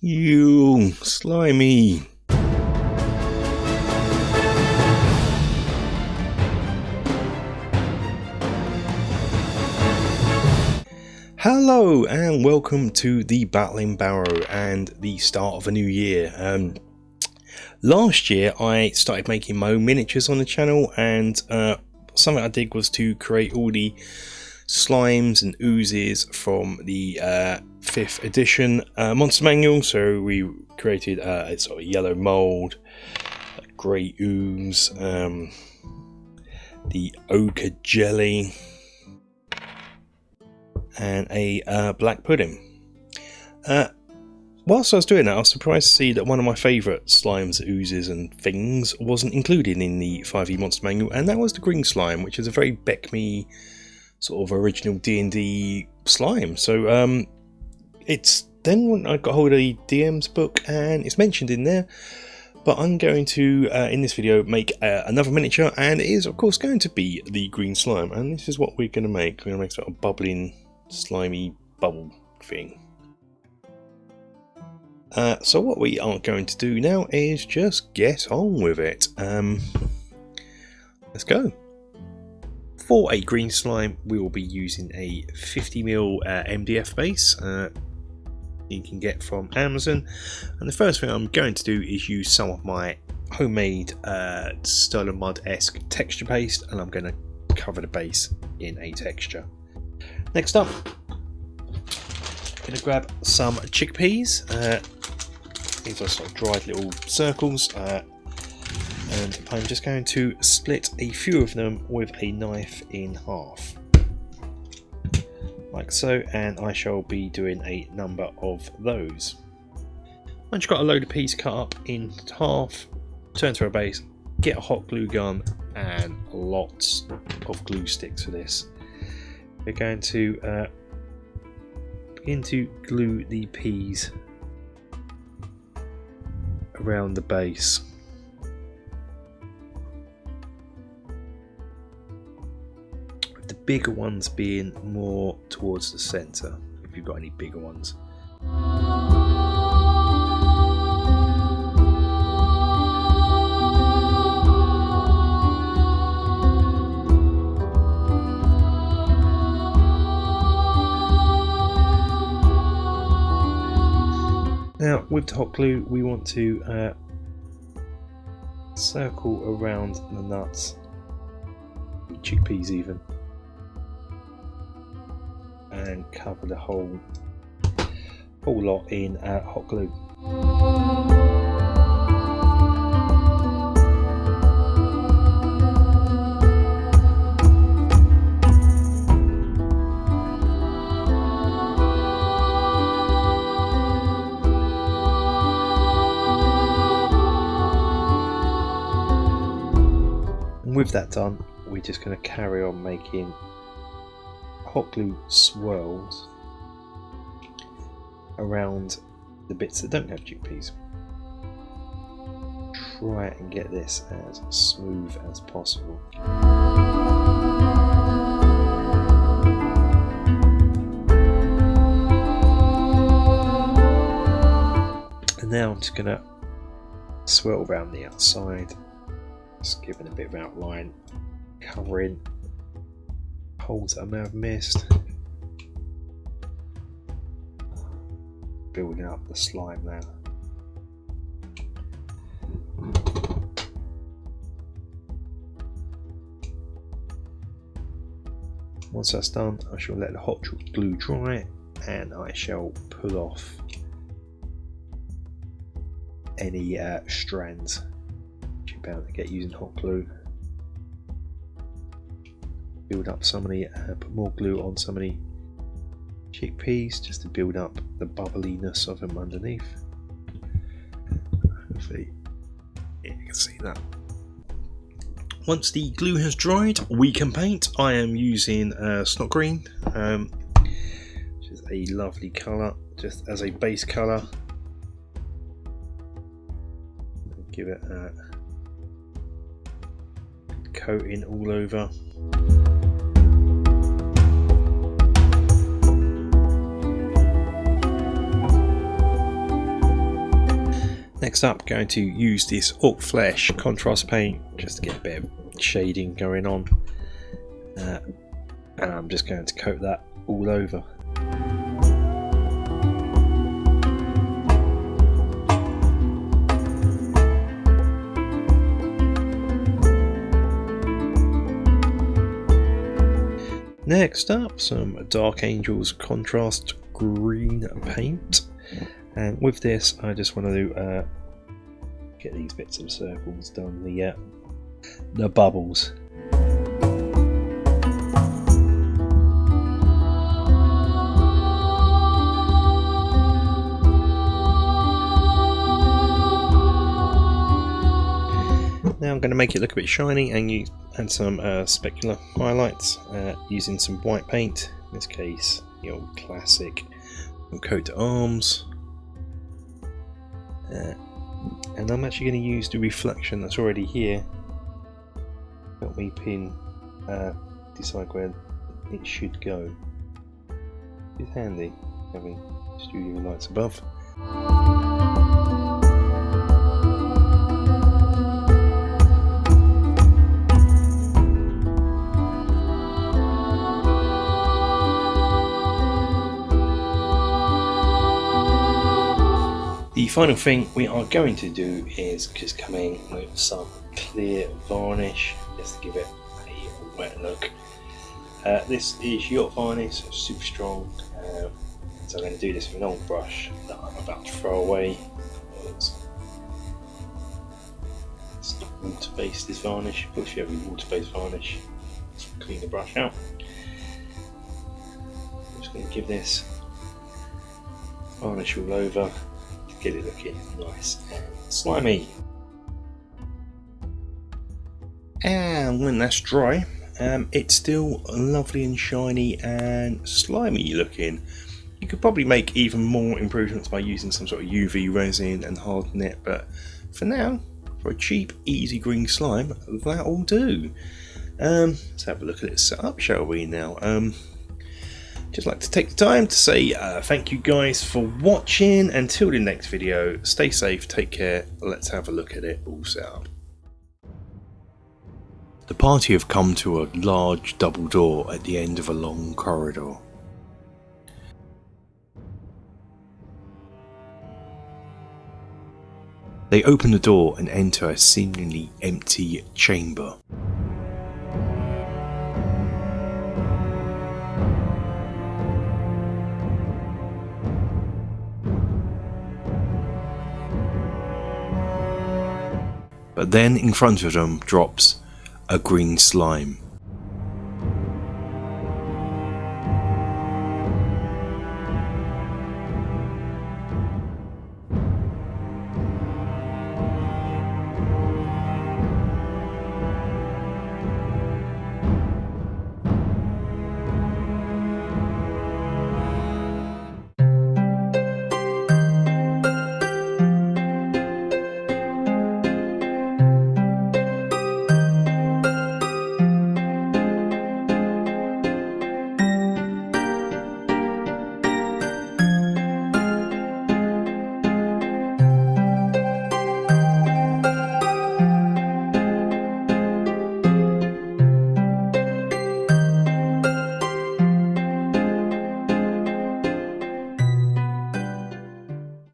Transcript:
You slimy. Hello and welcome to the Battling Barrow and the start of a new year. Last year I started making my own miniatures on the channel, and something I did was to create all the slimes and oozes from the 5th edition monster manual. So we created a sort of yellow mold, a grey ooze, the ochre jelly, and a black pudding. Whilst I was doing that, I was surprised to see that one of my favourite slimes, oozes and things wasn't included in the 5e monster manual, and that was the green slime, which is a very Beck-me sort of original D&D slime. So it's then when I got hold of the DM's book and it's mentioned in there, but I'm going to in this video make another miniature, and it is of course going to be the green slime, and this is what we're going to make. We're going to make sort of bubbling slimy bubble thing. So what we are going to do now is just get on with it. Let's go. For a green slime, we will be using a 50mm MDF base you can get from Amazon. And the first thing I'm going to do is use some of my homemade Stolen Mud-esque texture paste, and I'm going to cover the base in a texture. Next up, I'm going to grab some chickpeas. These are sort of dried little circles. And I'm just going to split a few of them with a knife in half, like so, and I shall be doing a number of those. Once you've got a load of peas cut up in half, turn to a base, get a hot glue gun and lots of glue sticks for this. We're going to begin to glue the peas around the base. The bigger ones being more towards the centre, if you've got any bigger ones. Now with the hot glue we want to circle around the nuts, chickpeas even, and cover the whole lot in hot glue. And with that done, we're just going to carry on making hot glue swirls around the bits that don't have chickpeas. Try and get this as smooth as possible. And now I'm just going to swirl around the outside, just giving a bit of outline, covering holes that I may have missed, building up the slime now. Once that's done, I shall let the hot glue dry, and I shall pull off any strands which you're bound to get using hot glue. Build up some of the, put more glue on some of the chickpeas just to build up the bubbliness of them underneath. Hopefully you can see that. Once the glue has dried, we can paint. I am using snot green, which is a lovely colour, just as a base colour. Give it a coating all over. Next up, going to use this Orc Flesh contrast paint just to get a bit of shading going on, and I'm just going to coat that all over. Next up, some Dark Angels contrast green paint, and with this I just want to get these bits of circles done, the bubbles. Now I'm going to make it look a bit shiny and add some specular highlights using some white paint, in this case the old classic coat to arms, and I'm actually going to use the reflection that's already here. Help me decide where it should go. It's handy having studio lights above. The final thing we are going to do is just come in with some clear varnish just to give it a wet look. This is yacht varnish, super strong, so I'm going to do this with an old brush that I'm about to throw away. It's water-based, this varnish. Of course, if you have a water-based varnish, just clean the brush out. I'm just going to give this varnish all over. Get it looking nice and slimy. And when that's dry, it's still lovely and shiny and slimy looking. You could probably make even more improvements by using some sort of UV resin and harden it, but for now, for a cheap, easy green slime, that'll do. Let's have a look at it set up, shall we now? Just like to take the time to say thank you guys for watching. Until the next video, stay safe, take care. Let's have a look at it all set up. The party have come to a large double door at the end of a long corridor. They open the door and enter a seemingly empty chamber. But then in front of them drops a green slime.